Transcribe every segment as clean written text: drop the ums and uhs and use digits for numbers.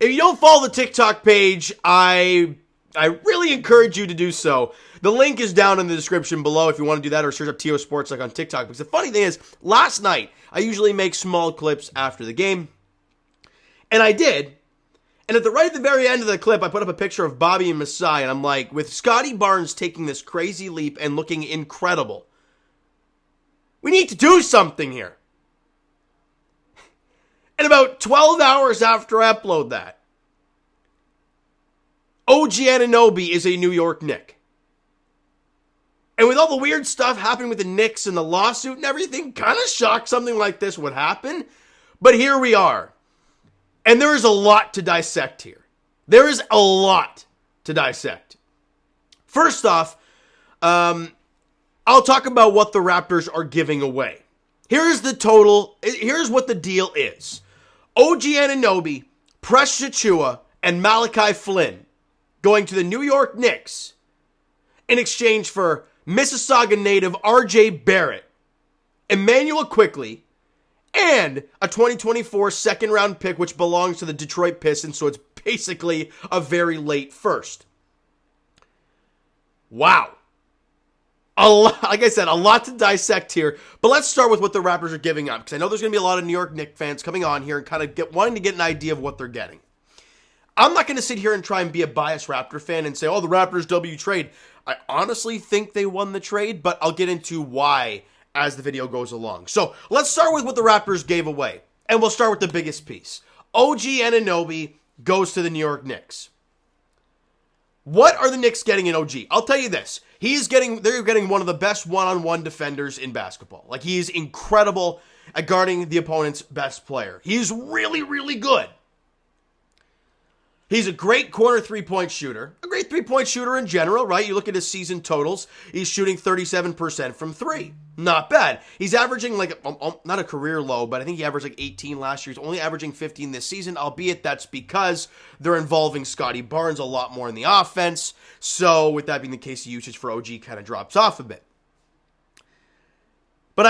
If you don't follow the TikTok page, I really encourage you to do so. The link is down in the description below if you want to do that, or search up TO Sports like on TikTok. Because the funny thing is, last night, I usually make small clips after the game. And I did. And at the very end of the clip, I put up a picture of Bobby and Masai. And I'm like, with Scotty Barnes taking this crazy leap and looking incredible, we need to do something here. And about 12 hours after I upload that, OG Anunoby is a New York Knick. And with all the weird stuff happening with the Knicks and the lawsuit and everything, kind of shocked something like this would happen. But here we are. And there is a lot to dissect here. There is a lot to dissect. First off, I'll talk about what the Raptors are giving away. Here's the total. Here's what the deal is. OG Anunoby, Precious Achiuwa, and Malachi Flynn going to the New York Knicks in exchange for Mississauga native RJ Barrett, Immanuel Quickley, and a 2024 second-round pick, which belongs to the Detroit Pistons, so it's basically a very late first. Wow. A lot, like I said, a lot to dissect here, but let's start with what the Raptors are giving up, because I know there's going to be a lot of New York Knicks fans coming on here and kind of wanting to get an idea of what they're getting. I'm not going to sit here and try and be a biased Raptor fan and say, oh, the Raptors W trade. I honestly think they won the trade, but I'll get into why as the video goes along. So let's start with what the Raptors gave away, and we'll start with the biggest piece. OG Anunoby goes to the New York Knicks. What are the Knicks getting in OG? I'll tell you this. They're getting one of the best one-on-one defenders in basketball. Like, he is incredible at guarding the opponent's best player. He's really, really good. He's a great corner three-point shooter. A great three-point shooter in general, right? You look at his season totals. He's shooting 37% from three. Not bad. He's averaging not a career low, but I think he averaged like 18 last year. He's only averaging 15 this season, albeit that's because they're involving Scotty Barnes a lot more in the offense. So with that being the case, the usage for OG kind of drops off a bit. But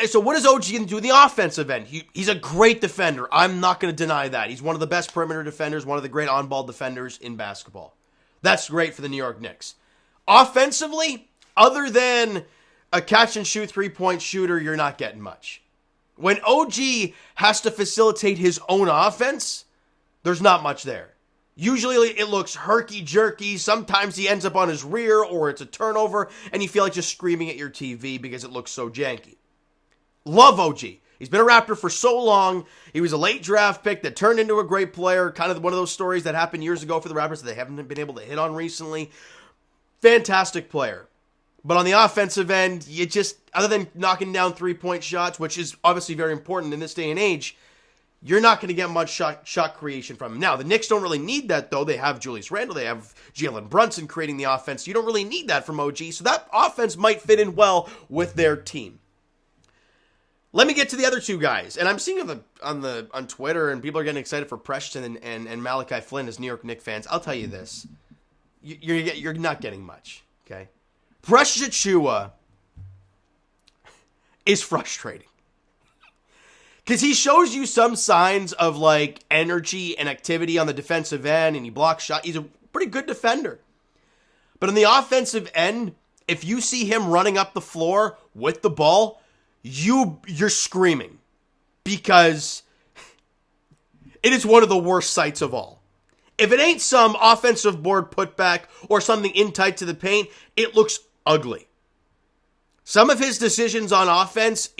so what is OG going to do in the offensive end? He's a great defender. I'm not going to deny that. He's one of the best perimeter defenders, one of the great on-ball defenders in basketball. That's great for the New York Knicks. Offensively, other than a catch-and-shoot three-point shooter, you're not getting much. When OG has to facilitate his own offense, there's not much there. Usually it looks herky-jerky. Sometimes he ends up on his rear or it's a turnover and you feel like just screaming at your TV because it looks so janky. Love OG. He's been a Raptor for so long. He was a late draft pick that turned into a great player. Kind of one of those stories that happened years ago for the Raptors that they haven't been able to hit on recently. Fantastic player. But on the offensive end, you just, other than knocking down three-point shots, which is obviously very important in this day and age, you're not going to get much shot creation from him. Now, the Knicks don't really need that, though. They have Julius Randle. They have Jalen Brunson creating the offense. You don't really need that from OG, so that offense might fit in well with their team. Let me get to the other two guys. And I'm seeing on Twitter, and people are getting excited for Preston and Malachi Flynn as New York Knicks fans. I'll tell you this. You're not getting much, okay? Precious Achiuwa is frustrating. Because he shows you some signs of, like, energy and activity on the defensive end, and he blocks shots. He's a pretty good defender. But on the offensive end, if you see him running up the floor with the ball, you're screaming. Because it is one of the worst sights of all. If it ain't some offensive board putback or something in tight to the paint, it looks ugly. Some of his decisions on offense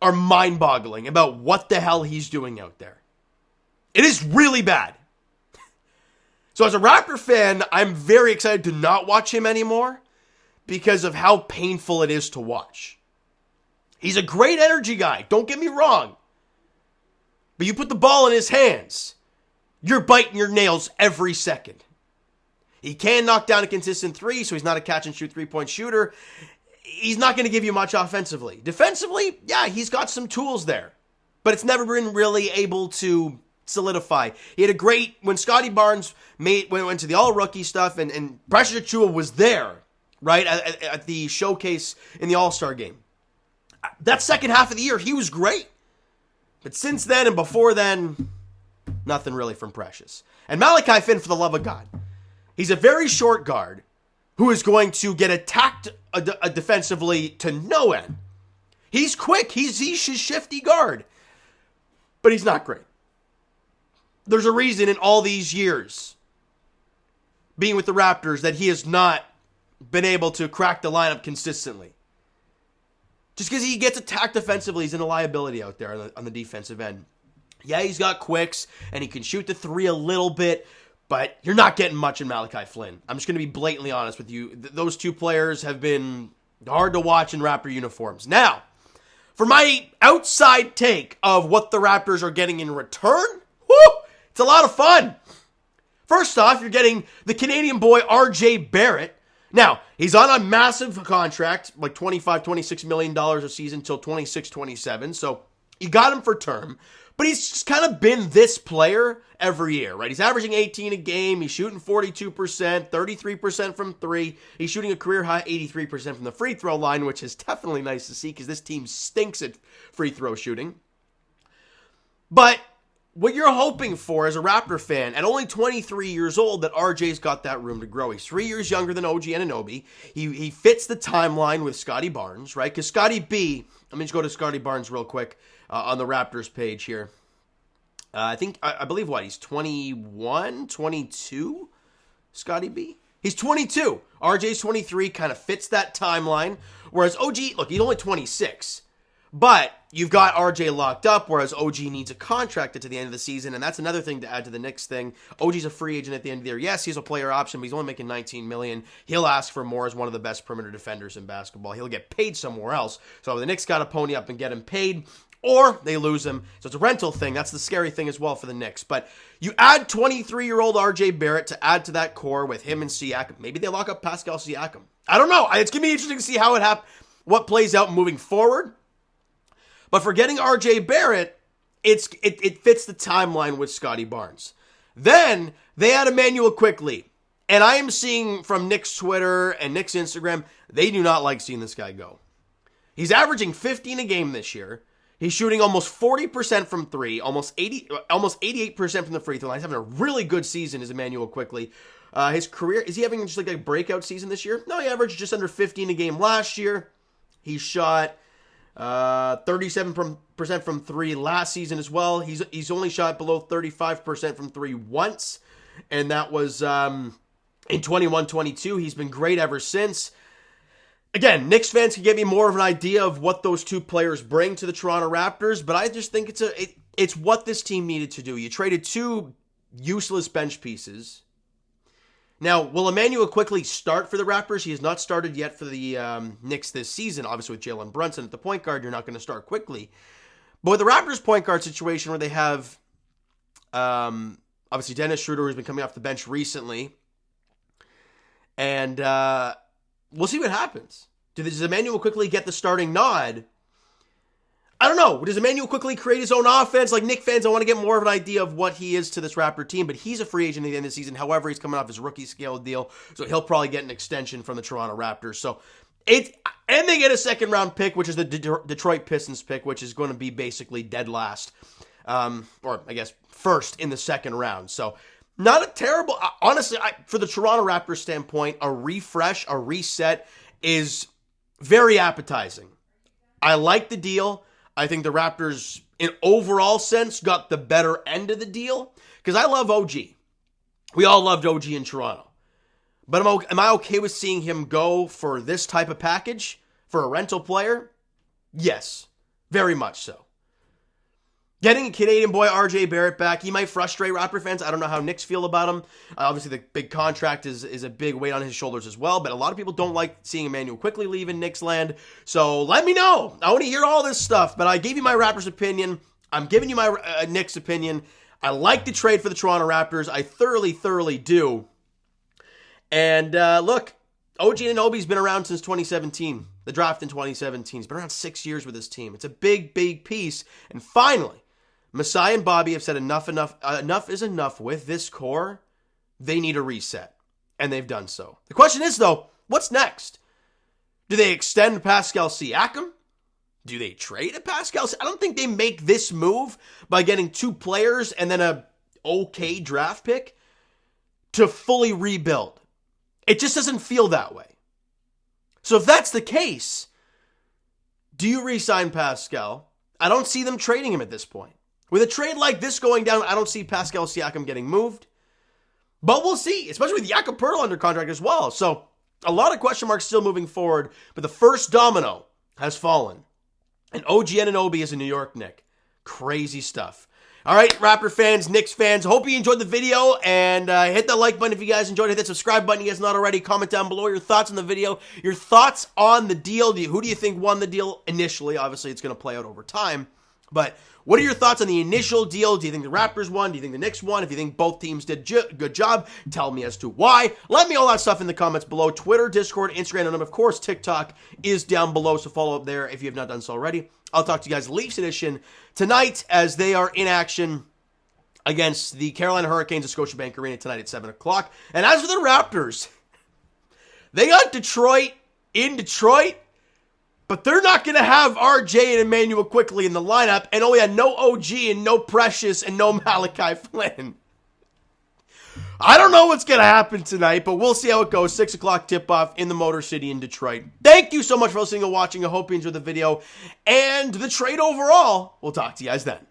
are mind-boggling about what the hell he's doing out there. It is really bad. So as a Raptor fan, I'm very excited to not watch him anymore because of how painful it is to watch. He's a great energy guy, don't get me wrong. But you put the ball in his hands, you're biting your nails every second. He can knock down a consistent three, so he's not a catch-and-shoot three-point shooter. He's not going to give you much offensively. Defensively, yeah, he's got some tools there. But it's never been really able to solidify. He had a great, when Scotty Barnes went to the all-rookie stuff, and Precious Achiuwa was there, right, at the showcase in the All-Star game. That second half of the year, he was great. But since then and before then, Nothing really from Precious. And Malachi Flynn, for the love of God, he's a very short guard who is going to get attacked defensively to no end. He's quick. He's a shifty guard. But he's not great. There's a reason in all these years being with the Raptors that he has not been able to crack the lineup consistently. Just because he gets attacked defensively, he's in a liability out there on the defensive end. Yeah, he's got quicks, and he can shoot the three a little bit, but you're not getting much in Malachi Flynn. I'm just going to be blatantly honest with you. Those two players have been hard to watch in Raptor uniforms. Now, for my outside take of what the Raptors are getting in return, it's a lot of fun. First off, you're getting the Canadian boy RJ Barrett. Now, he's on a massive contract, like $26 million a season until 26-27, so you got him for term. But he's just kind of been this player every year, right? He's averaging 18 a game. He's shooting 42%, 33% from three. He's shooting a career-high 83% from the free throw line, which is definitely nice to see because this team stinks at free throw shooting. But what you're hoping for as a Raptor fan, at only 23 years old, that RJ's got that room to grow. He's 3 years younger than OG Anunoby. He fits the timeline with Scotty Barnes, right? Because Scotty B, let me just go to Scotty Barnes real quick on the Raptors page here. I believe he's 21, 22? Scotty B? He's 22. RJ's 23, kind of fits that timeline. Whereas OG, look, he's only 26. But you've got RJ locked up, whereas OG needs a contract to the end of the season, and that's another thing to add to the Knicks thing. OG's a free agent at the end of the year. Yes, he's a player option, but he's only making $19 million. He'll ask for more as one of the best perimeter defenders in basketball. He'll get paid somewhere else. So the Knicks got to pony up and get him paid, or they lose him. So it's a rental thing. That's the scary thing as well for the Knicks. But you add 23-year-old RJ Barrett to add to that core with him and Siakam. Maybe they lock up Pascal Siakam. I don't know. It's going to be interesting to see how what plays out moving forward. But for getting RJ Barrett, it fits the timeline with Scotty Barnes. Then they add Immanuel Quickley. And I am seeing from Knicks Twitter and Knicks Instagram, they do not like seeing this guy go. He's averaging 15 a game this year. He's shooting almost 40% from three, almost 88% from the free throw line. He's having a really good season as Immanuel Quickley. His career, is he having just like a breakout season this year? No, he averaged just under 15 a game last year. He shot 37% from three last season as well. He's only shot below 35% from three once, and that was in 21-22. He's been great ever since. Again, Knicks fans can get me more of an idea of what those two players bring to the Toronto Raptors, but I just think it's what this team needed to do. You traded two useless bench pieces. Now, will Immanuel Quickley start for the Raptors? He has not started yet for the Knicks this season. Obviously, with Jalen Brunson at the point guard, you're not going to start Quickley. But with the Raptors point guard situation where they have, obviously, Dennis Schroeder, who's been coming off the bench recently, and we'll see what happens. Does Immanuel Quickley get the starting nod? I don't know. Does Immanuel Quickley create his own offense? Like Knicks fans, I want to get more of an idea of what he is to this Raptor team, but he's a free agent at the end of the season. However, he's coming off his rookie scale deal, so he'll probably get an extension from the Toronto Raptors. So and they get a second round pick, which is the Detroit Pistons pick, which is going to be basically dead last, or I guess first in the second round. So not a terrible, honestly, for the Toronto Raptors standpoint, a refresh, a reset is very appetizing. I like the deal. I think the Raptors, in overall sense, got the better end of the deal. Because I love OG. We all loved OG in Toronto. But am I okay with seeing him go for this type of package? For a rental player? Yes. Very much so. Getting a Canadian boy RJ Barrett back, he might frustrate Raptor fans. I don't know how Knicks feel about him. Obviously, the big contract is a big weight on his shoulders as well, but a lot of people don't like seeing Immanuel Quickley leave in Knicks land. So let me know. I want to hear all this stuff, but I gave you my Raptors opinion. I'm giving you my Knicks opinion. I like the trade for the Toronto Raptors. I thoroughly, thoroughly do. And look, OG Anunoby's been around since 2017. The draft in 2017. He's been around 6 years with his team. It's a big, big piece. And finally, Masai and Bobby have said enough is enough with this core. They need a reset. And they've done so. The question is, though, what's next? Do they extend Pascal Siakam? Do they trade a Pascal? I don't think they make this move by getting two players and then a okay draft pick to fully rebuild. It just doesn't feel that way. So if that's the case, do you re-sign Pascal? I don't see them trading him at this point. With a trade like this going down, I don't see Pascal Siakam getting moved. But we'll see, especially with Jakob Poeltl under contract as well. So a lot of question marks still moving forward, but the first domino has fallen. And OG Anunoby is a New York Knick. Crazy stuff. All right, Raptor fans, Knicks fans, hope you enjoyed the video, and hit that like button if you guys enjoyed it. Hit that subscribe button if you guys not already. Comment down below your thoughts on the video, your thoughts on the deal. Who do you think won the deal initially? Obviously, it's going to play out over time, but what are your thoughts on the initial deal? Do you think the Raptors won? Do you think the Knicks won? If you think both teams did good job, tell me as to why. Let me all that stuff in the comments below. Twitter, Discord, Instagram, and of course, TikTok is down below, so follow up there if you have not done so already. I'll talk to you guys Leafs edition tonight as they are in action against the Carolina Hurricanes at Scotiabank Arena tonight at 7 o'clock. And as for the Raptors, they got Detroit in Detroit, but they're not going to have RJ and Immanuel Quickley in the lineup. And oh yeah, no OG and no Precious and no Malachi Flynn. I don't know what's going to happen tonight, but we'll see how it goes. 6 o'clock tip-off in the Motor City in Detroit. Thank you so much for listening and watching. I hope you enjoyed the video and the trade overall. We'll talk to you guys then.